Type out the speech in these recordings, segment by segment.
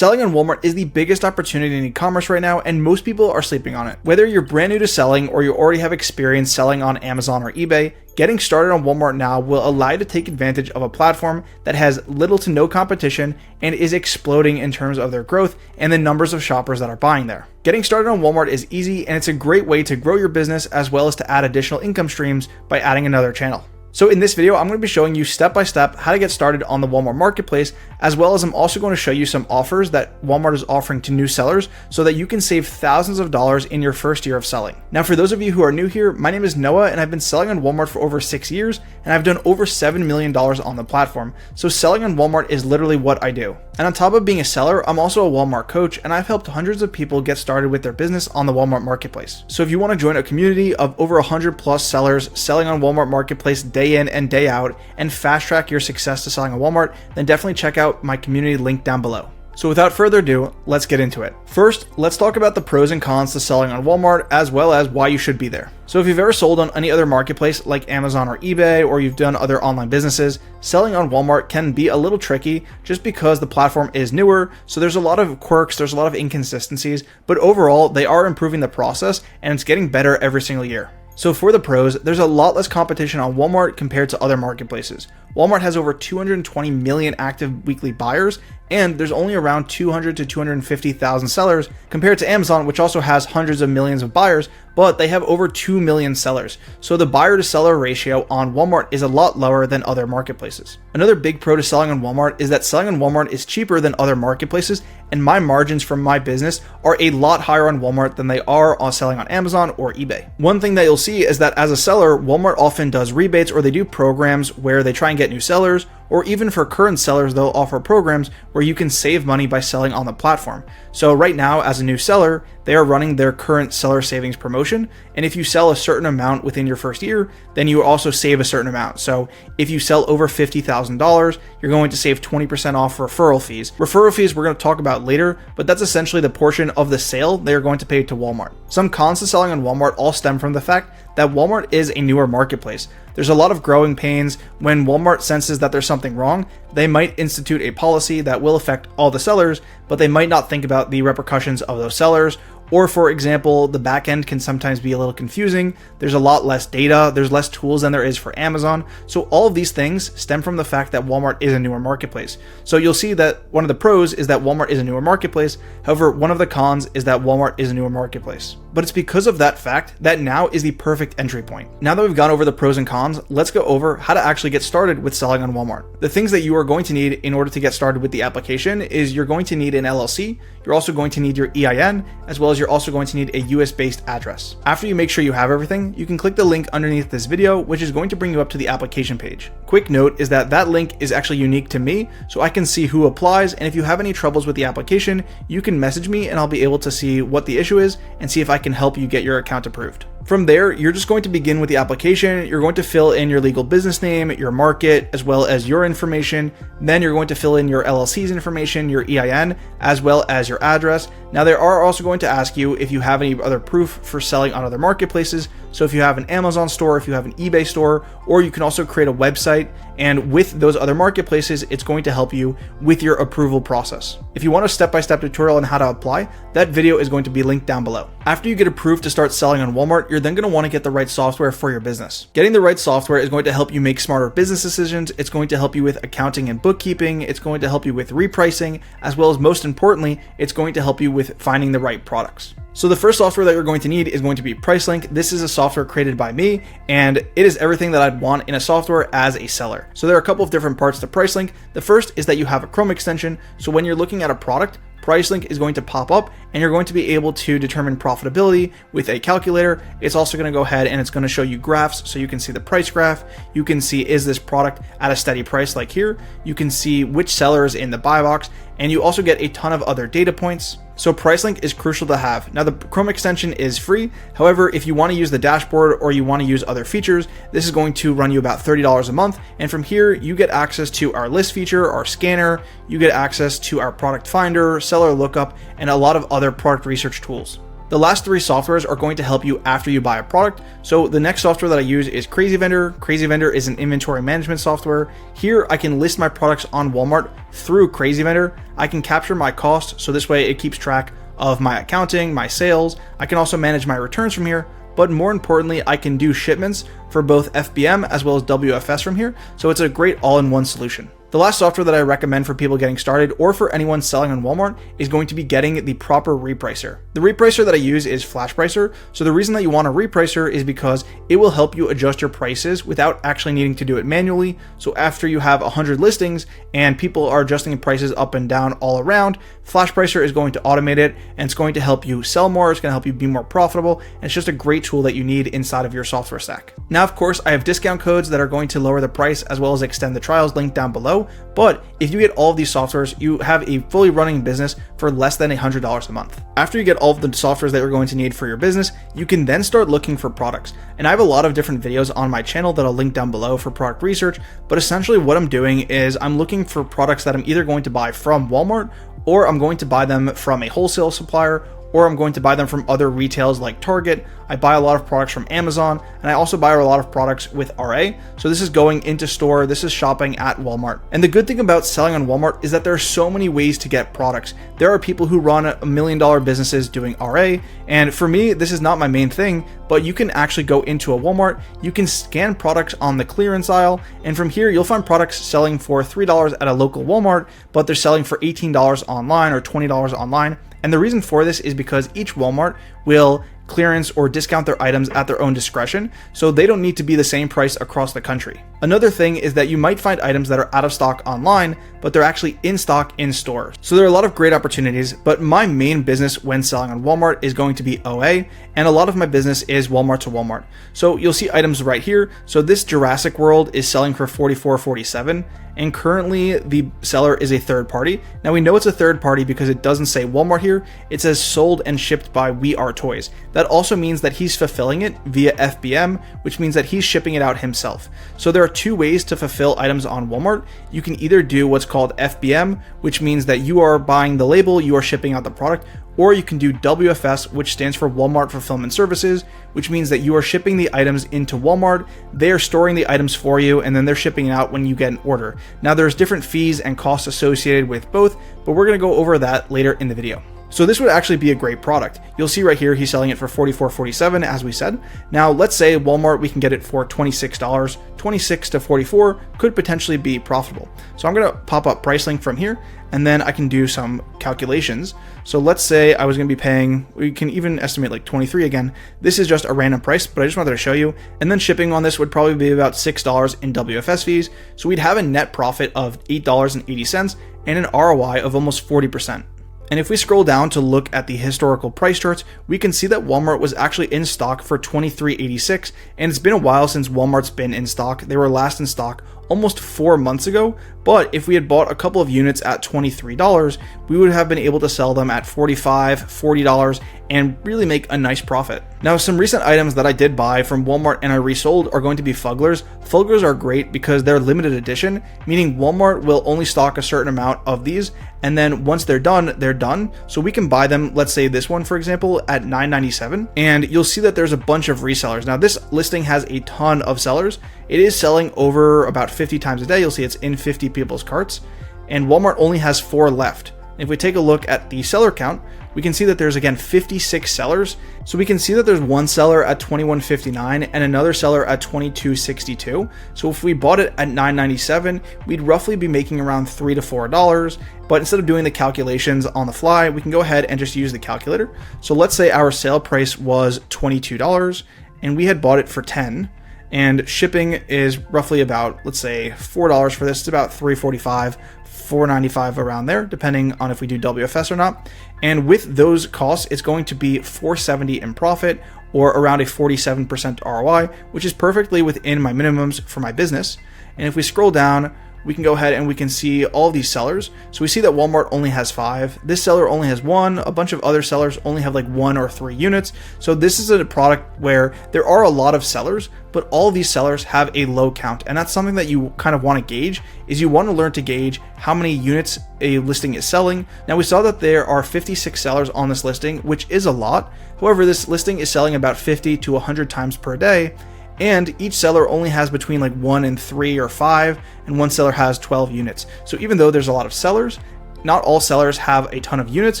Selling on Walmart is the biggest opportunity in e-commerce right now, and most people are sleeping on it. Whether you're brand new to selling or you already have experience selling on Amazon or eBay, getting started on Walmart now will allow you to take advantage of a platform that has little to no competition and is exploding in terms of their growth and the numbers of shoppers that are buying there. Getting started on Walmart is easy, and it's a great way to grow your business as well as to add additional income streams by adding another channel. So in this video, I'm going to be showing you step by step how to get started on the Walmart marketplace, as well as I'm also going to show you some offers that Walmart is offering to new sellers so that you can save thousands of dollars in your first year of selling. Now, for those of you who are new here, my name is Noah and I've been selling on Walmart for over 6 years, and I've done over $7 million on the platform. So selling on Walmart is literally what I do. And on top of being a seller, I'm also a Walmart coach, and I've helped hundreds of people get started with their business on the Walmart marketplace. So if you want to join a community of over 100 plus sellers selling on Walmart marketplace day in and day out and fast track your success to selling on Walmart, then definitely check out my community link down below. So without further ado, let's get into it. First, let's talk about the pros and cons to selling on Walmart, as well as why you should be there. So if you've ever sold on any other marketplace like Amazon or eBay, or you've done other online businesses, selling on Walmart can be a little tricky just because the platform is newer. So there's a lot of quirks, there's a lot of inconsistencies, but overall they are improving the process and it's getting better every single year. So for the pros, there's a lot less competition on Walmart compared to other marketplaces. Walmart has over 220 million active weekly buyers, and there's only around 200 to 250,000 sellers compared to Amazon, which also has hundreds of millions of buyers, but they have over 2 million sellers. So the buyer to seller ratio on Walmart is a lot lower than other marketplaces. Another big pro to selling on Walmart is that selling on Walmart is cheaper than other marketplaces, and my margins from my business are a lot higher on Walmart than they are on selling on Amazon or eBay. One thing that you'll see is that as a seller, Walmart often does rebates, or they do programs where they try and get new sellers, or even for current sellers, they'll offer programs where you can save money by selling on the platform. So right now, as a new seller, they are running their current seller savings promotion. And if you sell a certain amount within your first year, then you also save a certain amount. So if you sell over $50,000, you're going to save 20% off referral fees. Referral fees we're going to talk about later, but that's essentially the portion of the sale they're going to pay to Walmart. Some cons to selling on Walmart all stem from the fact that Walmart is a newer marketplace. There's a lot of growing pains. When Walmart senses that there's something wrong, they might institute a policy that will affect all the sellers, but they might not think about the repercussions of those sellers. Or for example, the back end can sometimes be a little confusing. There's a lot less data, there's less tools than there is for Amazon. So all of these things stem from the fact that Walmart is a newer marketplace. So you'll see that one of the pros is that Walmart is a newer marketplace. However, one of the cons is that Walmart is a newer marketplace. But it's because of that fact that now is the perfect entry point. Now that we've gone over the pros and cons, let's go over how to actually get started with selling on Walmart. The things that you are going to need in order to get started with the application is you're going to need an LLC, you're also going to need your EIN, as well as you're also going to need a US-based address. After you make sure you have everything, you can click the link underneath this video, which is going to bring you up to the application page. Quick note is that that link is actually unique to me, so I can see who applies, and if you have any troubles with the application, you can message me and I'll be able to see what the issue is and see if I can help you get your account approved. From there, you're just going to begin with the application. You're going to fill in your legal business name, your market, as well as your information. Then you're going to fill in your LLC's information, your EIN, as well as your address. Now, they are also going to ask you if you have any other proof for selling on other marketplaces. So if you have an Amazon store, if you have an eBay store, or you can also create a website. And with those other marketplaces, it's going to help you with your approval process. If you want a step-by-step tutorial on how to apply, that video is going to be linked down below. After you get approved to start selling on Walmart, you're then going to want to get the right software for your business. Getting the right software is going to help you make smarter business decisions. It's going to help you with accounting and bookkeeping. It's going to help you with repricing, as well as most importantly, it's going to help you with finding the right products. So the first software that you're going to need is going to be PriceLink. This is a software created by me, and it is everything that I'd want in a software as a seller. So there are a couple of different parts to PriceLink. The first is that you have a Chrome extension. So when you're looking at a product, PriceLink is going to pop up and you're going to be able to determine profitability with a calculator. It's also going to go ahead and it's going to show you graphs, so you can see the price graph. You can see, is this product at a steady price like here? You can see which seller is in the buy box, and you also get a ton of other data points. So PriceLink is crucial to have. Now the Chrome extension is free. However, if you want to use the dashboard or you want to use other features, this is going to run you about $30 a month. And from here, you get access to our list feature, our scanner, you get access to our product finder, seller lookup, and a lot of other product research tools. The last three softwares are going to help you after you buy a product. So the next software that I use is Crazy Vendor. Crazy Vendor is an inventory management software. Here I can list my products on Walmart through Crazy Vendor. I can capture my costs, so this way it keeps track of my accounting, my sales. I can also manage my returns from here, but more importantly, I can do shipments for both FBM as well as WFS from here. So it's a great all-in-one solution. The last software that I recommend for people getting started or for anyone selling on Walmart is going to be getting the proper repricer. The repricer that I use is Flash Pricer. So the reason that you want a repricer is because it will help you adjust your prices without actually needing to do it manually. So after you have 100 listings and people are adjusting prices up and down all around, Flash Pricer is going to automate it, and it's going to help you sell more. It's going to help you be more profitable. And it's just a great tool that you need inside of your software stack. Now, of course, I have discount codes that are going to lower the price as well as extend the trials linked down below. But if you get all of these softwares, you have a fully running business for less than $100 a month. After you get all of the softwares that you're going to need for your business, you can then start looking for products. And I have a lot of different videos on my channel that I'll link down below for product research. But essentially what I'm doing is I'm looking for products that I'm either going to buy from Walmart, or I'm going to buy them from a wholesale supplier, or I'm going to buy them from other retails like Target. I buy a lot of products from Amazon, and I also buy a lot of products with RA. So this is going into store, this is shopping at Walmart. And the good thing about selling on Walmart is that there are so many ways to get products. There are people who run $1 million businesses doing RA, and for me, this is not my main thing, but you can actually go into a Walmart, you can scan products on the clearance aisle, and from here, you'll find products selling for $3 at a local Walmart, but they're selling for $18 online or $20 online. And the reason for this is because each Walmart will clearance or discount their items at their own discretion, so they don't need to be the same price across the country. Another thing is that you might find items that are out of stock online, but they're actually in stock in store. So there are a lot of great opportunities, but my main business when selling on Walmart is going to be OA, and a lot of my business is Walmart to Walmart. So you'll see items right here. So this Jurassic World is selling for $44.47, and currently the seller is a third party. Now we know it's a third party because it doesn't say Walmart here, it says sold and shipped by We Are Toys. That also means that he's fulfilling it via FBM, which means that he's shipping it out himself. So there are two ways to fulfill items on Walmart. You can either do what's called FBM, which means that you are buying the label, you are shipping out the product, or you can do WFS, which stands for Walmart Fulfillment Services, which means that you are shipping the items into Walmart, they are storing the items for you, and then they're shipping it out when you get an order. Now there's different fees and costs associated with both, but we're going to go over that later in the video. So this would actually be a great product. You'll see right here, he's selling it for $44.47, as we said. Now, let's say Walmart, we can get it for $26. $26 to $44 could potentially be profitable. So I'm gonna pop up price link from here, and then I can do some calculations. So let's say I was gonna be paying, we can even estimate like 23 again. This is just a random price, but I just wanted to show you. And then shipping on this would probably be about $6 in WFS fees. So we'd have a net profit of $8.80 and an ROI of almost 40%. And if we scroll down to look at the historical price charts, we can see that Walmart was actually in stock for $23.86, and it's been a while since Walmart's been in stock. They were last in stock almost 4 months ago, but if we had bought a couple of units at $23, we would have been able to sell them at $45, $40, and really make a nice profit. Now, some recent items that I did buy from Walmart and I resold are going to be Fugglers. Fugglers are great because they're limited edition, meaning Walmart will only stock a certain amount of these, and then once they're done, they're done. So we can buy them, let's say this one, for example, at $9.97, and you'll see that there's a bunch of resellers. Now, this listing has a ton of sellers. It is selling over about 50 times a day. You'll see it's in 50 people's carts, and Walmart only has 4 left. If we take a look at the seller count, we can see that there's again 56 sellers. So we can see that there's one seller at $21.59 and another seller at $22.62. So if we bought it at $9.97, we'd roughly be making around $3 to $4. But instead of doing the calculations on the fly, we can go ahead and just use the calculator. So let's say our sale price was $22 and we had bought it for $10. And shipping is roughly about, let's say, $4 for this. It's about $3.45, $4.95 around there, depending on if we do WFS or not. And with those costs, it's going to be $4.70 in profit, or around a 47% ROI, which is perfectly within my minimums for my business. And if we scroll down, we can go ahead and we can see all of these sellers. So we see that Walmart only has 5. This seller only has 1. A bunch of other sellers only have like 1 or 3 units. So this is a product where there are a lot of sellers, but all of these sellers have a low count. And that's something that you kind of want to gauge, is you want to learn to gauge how many units a listing is selling. Now we saw that there are 56 sellers on this listing, which is a lot. However, this listing is selling about 50 to 100 times per day. And each seller only has between like 1 and 3 or 5, and one seller has 12 units. So even though there's a lot of sellers, not all sellers have a ton of units,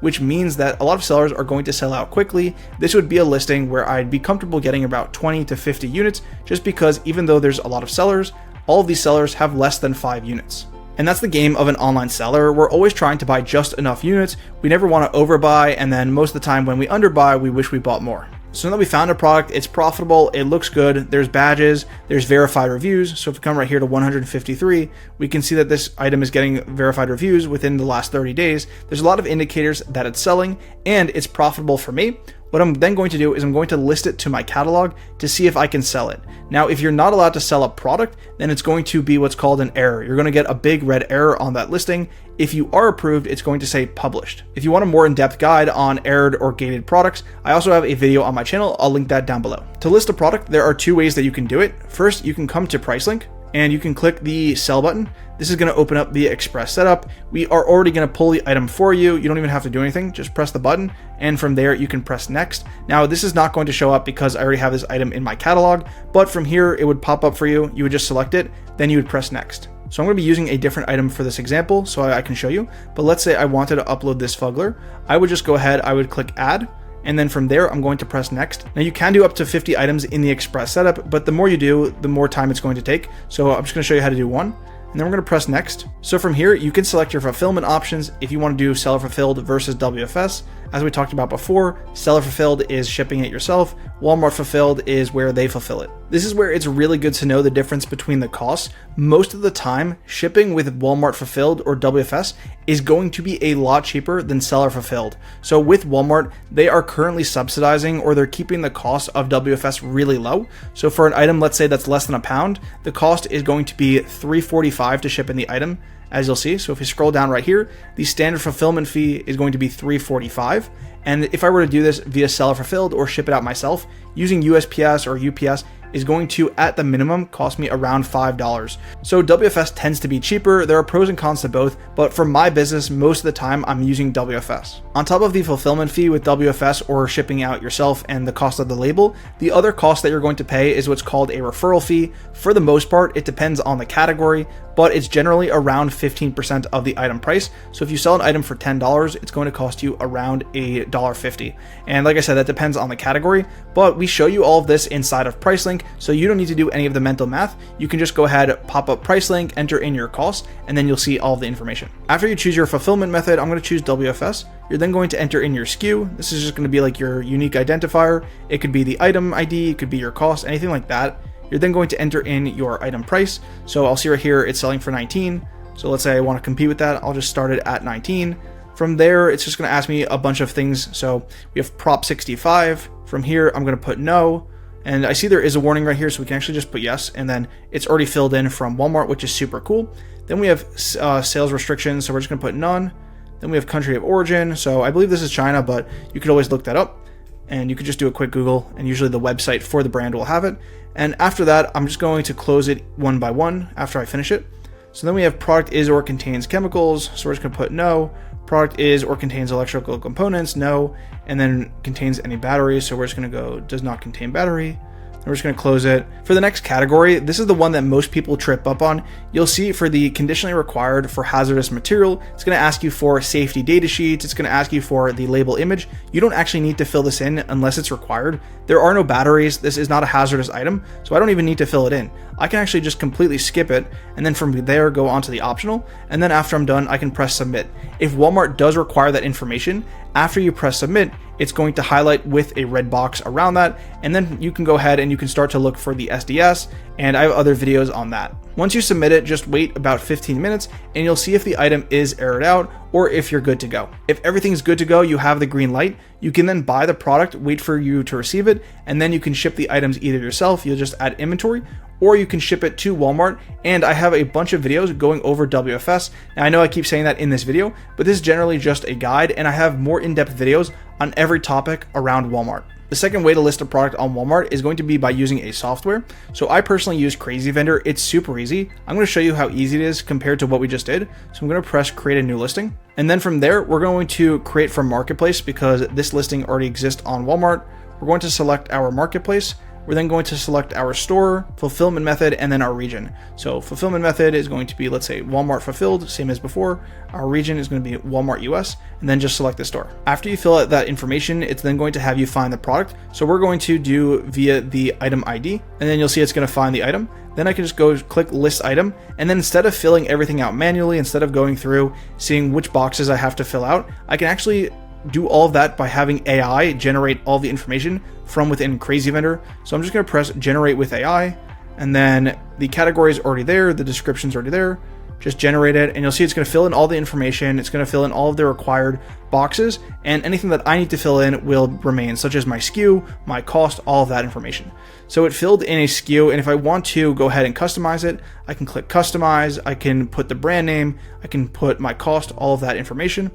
which means that a lot of sellers are going to sell out quickly. This would be a listing where I'd be comfortable getting about 20 to 50 units, just because even though there's a lot of sellers, all of these sellers have less than 5 units. And that's the game of an online seller. We're always trying to buy just enough units. We never want to overbuy, and then most of the time when we underbuy, we wish we bought more. So now that we found a product, it's profitable, it looks good, there's badges, there's verified reviews. So if we come right here to 153, we can see that this item is getting verified reviews within the last 30 days. There's a lot of indicators that it's selling and it's profitable for me. What I'm then going to do is I'm going to list it to my catalog to see if I can sell it. Now, if you're not allowed to sell a product, then it's going to be what's called an error. You're going to get a big red error on that listing. If you are approved, it's going to say published. If you want a more in-depth guide on errored or gated products, I also have a video on my channel. I'll link that down below. To list a product, there are 2 ways that you can do it. First, you can come to PriceLink and you can click the sell button. This is going to open up the express setup. We are already going to pull the item for you. You don't even have to do anything. Just press the button, and from there you can press next. Now this is not going to show up because I already have this item in my catalog, but from here it would pop up for you. You would just select it, then you would press next. So I'm going to be using a different item for this example so I can show you. But let's say I wanted to upload this Fuggler. I would just go ahead, I would click add, and then from there I'm going to press next. Now you can do up to 50 items in the express setup, but the more you do, the more time it's going to take. So I'm just going to show you how to do one. And then we're going to press next. So from here, you can select your fulfillment options if you want to do seller fulfilled versus WFS. As we talked about before, seller fulfilled is shipping it yourself. Walmart fulfilled is where they fulfill it. This is where it's really good to know the difference between the costs. Most of the time, shipping with Walmart fulfilled or WFS is going to be a lot cheaper than seller fulfilled. So with Walmart, they are currently subsidizing, or they're keeping the cost of WFS really low. So for an item, let's say that's less than £1, the cost is going to be $3.45 to ship in the item, as you'll see. So if you scroll down right here, the standard fulfillment fee is going to be $3.45. And if I were to do this via seller fulfilled or ship it out myself, using USPS or UPS is going to, at the minimum, cost me around $5. So WFS tends to be cheaper. There are pros and cons to both, but for my business, most of the time I'm using WFS. On top of the fulfillment fee with WFS or shipping out yourself and the cost of the label, the other cost that you're going to pay is what's called a referral fee. For the most part, it depends on the category, but it's generally around 15% of the item price. So if you sell an item for $10, it's going to cost you around $1.50. And like I said, that depends on the category, but we show you all of this inside of PriceLink, so you don't need to do any of the mental math. You can just go ahead, pop up PriceLink, enter in your costs, and then you'll see all of the information. After you choose your fulfillment method, I'm going to choose WFS. You're then going to enter in your SKU. This is just going to be like your unique identifier. It could be the item ID, it could be your cost, anything like that. You're then going to enter in your item price. So I'll see right here, it's selling for 19. So let's say I want to compete with that. I'll just start it at 19. From there, it's just going to ask me a bunch of things. So we have prop 65. From here, I'm going to put no. And I see there is a warning right here, so we can actually just put yes. And then it's already filled in from Walmart, which is super cool. Then we have sales restrictions. So we're just going to put none. Then we have country of origin. So I believe this is China, but you could always look that up. And you could just do a quick Google, and usually the website for the brand will have it. And after that, I'm just going to close it one by one after I finish it. So then we have product is or contains chemicals. So we're just going to put no. Product is or contains electrical components, no. And then contains any batteries. So we're just going to go does not contain battery. We're just going to close it. For the next category, this is the one that most people trip up on. You'll see for the conditionally required for hazardous material, it's going to ask you for safety data sheets. It's going to ask you for the label image. You don't actually need to fill this in unless it's required. There are no batteries. This is not a hazardous item, so I don't even need to fill it in. I can actually just completely skip it, and then from there go on to the optional, and then after I'm done, I can press submit. If Walmart does require that information, after you press submit, it's going to highlight with a red box around that, and then you can go ahead and you can start to look for the SDS, and I have other videos on that. Once you submit it, just wait about 15 minutes and you'll see if the item is errored out or if you're good to go. If everything's good to go, you have the green light, you can then buy the product, wait for you to receive it, and then you can ship the items either yourself, you'll just add inventory, or you can ship it to Walmart. And I have a bunch of videos going over WFS. Now I know I keep saying that in this video, but this is generally just a guide, and I have more in-depth videos on every topic around Walmart. The second way to list a product on Walmart is going to be by using a software. So I personally use Crazy Vendor. It's super easy. I'm going to show you how easy it is compared to what we just did. So I'm going to press create a new listing. And then from there, we're going to create from Marketplace because this listing already exists on Walmart. We're going to select our Marketplace. We're then going to select our store, fulfillment method, and then our region. So fulfillment method is going to be, let's say, Walmart fulfilled, same as before. Our region is going to be Walmart US, and then just select the store. After you fill out that information, it's then going to have you find the product. So we're going to do via the item ID, and then you'll see it's going to find the item. Then I can just go click list item, and then instead of filling everything out manually, instead of going through seeing which boxes I have to fill out, I can actually do all of that by having AI generate all the information from within Crazy Vendor. So I'm just going to press generate with AI, and then the category is already there, the description's already there. Just generate it, and you'll see it's going to fill in all the information. It's going to fill in all of the required boxes, and anything that I need to fill in will remain, such as my SKU, my cost, all of that information. So it filled in a SKU, and if I want to go ahead and customize it, I can click customize. I can put the brand name, I can put my cost, all of that information,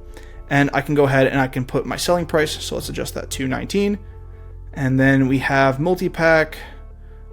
and I can go ahead and I can put my selling price. So let's adjust that to $19. And then we have multi-pack.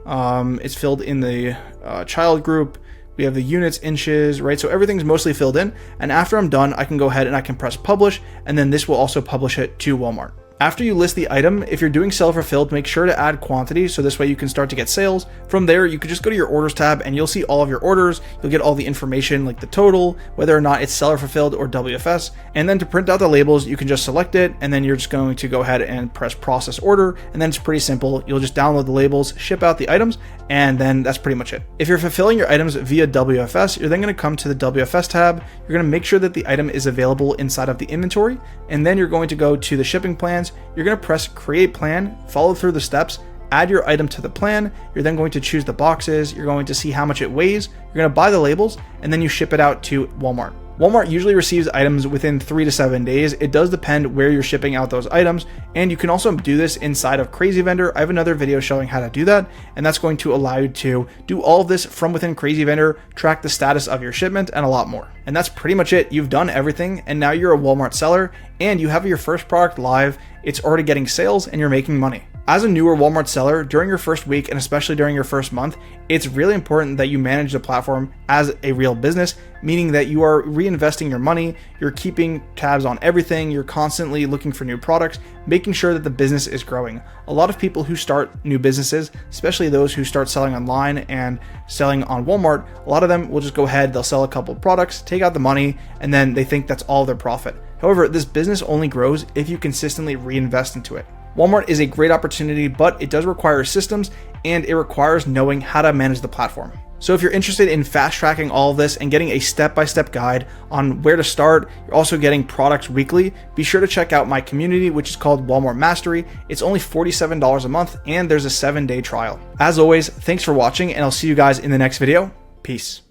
It's filled in the child group. We have the units, inches, right? So everything's mostly filled in. And after I'm done, I can go ahead and I can press publish, and then this will also publish it to Walmart. After you list the item, if you're doing seller fulfilled, make sure to add quantity, so this way you can start to get sales. From there, you could just go to your orders tab and you'll see all of your orders. You'll get all the information like the total, whether or not it's seller fulfilled or WFS. And then to print out the labels, you can just select it, and then you're just going to go ahead and press process order. And then it's pretty simple. You'll just download the labels, ship out the items, and then that's pretty much it. If you're fulfilling your items via WFS, you're then going to come to the WFS tab. You're going to make sure that the item is available inside of the inventory, and then you're going to go to the shipping plans. You're going to press create plan, follow through the steps, add your item to the plan. You're then going to choose the boxes. You're going to see how much it weighs. You're going to buy the labels, and then you ship it out to Walmart. Walmart usually receives items within 3 to 7 days. It does depend where you're shipping out those items, and you can also do this inside of Crazy Vendor. I have another video showing how to do that, and that's going to allow you to do all of this from within Crazy Vendor, track the status of your shipment, and a lot more. And that's pretty much it. You've done everything, and now you're a Walmart seller, and you have your first product live. It's already getting sales, and you're making money. As a newer Walmart seller, during your first week, and especially during your first month, it's really important that you manage the platform as a real business, meaning that you are reinvesting your money, you're keeping tabs on everything, you're constantly looking for new products, making sure that the business is growing. A lot of people who start new businesses, especially those who start selling online and selling on Walmart, a lot of them will just go ahead, they'll sell a couple of products, take out the money, and then they think that's all their profit. However, this business only grows if you consistently reinvest into it. Walmart is a great opportunity, but it does require systems, and it requires knowing how to manage the platform. So if you're interested in fast tracking all of this and getting a step-by-step guide on where to start, you're also getting products weekly, be sure to check out my community, which is called Walmart Mastery. It's only $47 a month, and there's a 7-day trial. As always, thanks for watching, and I'll see you guys in the next video. Peace.